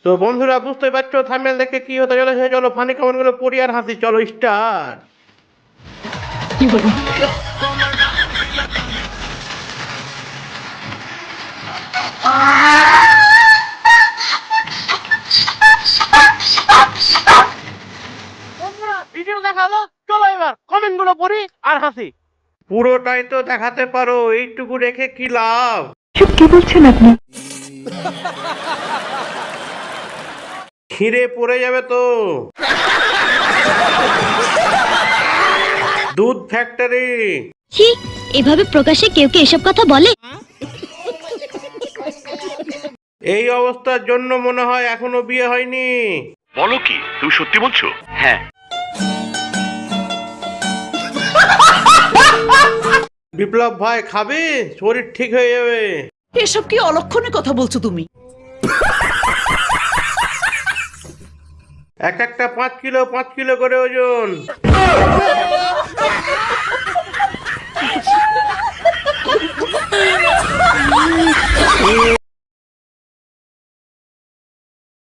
তো বন্ধুরা বুঝতে পারছো থাম্বনেল দেখে কি হতে চলেছে। চলো ফানি কমেন্ট গুলো পড়ি আর হাসি। চলো স্টার্ট। বন্ধুরা ভিডিও দেখালো, চলো এবার কমেন্ট গুলো পড়ি আর হাসি। পুরোটাই তো দেখাতে পারো, এইটুকু রেখে কি লাভ? সব কি বলছেন আপনি? খিরে পড়ে যাবে তো। দুধ ফ্যাক্টরি। ছি, এভাবে প্রকাশ্যে কেউ কি এসব কথা বলে? এই অবস্থার জন্য মনে হয় এখনো বিয়ে হয়নি। বলো কি, তুমি সত্যি বলছো? হ্যাঁ। বিপ্লব ভাই খাবে, শরীর ঠিক হয়ে যাবে। এসব কি অলক্ষণে কথা বলছো তুমি? এক একটা 5 কিলো 5 কিলো করে ওজন।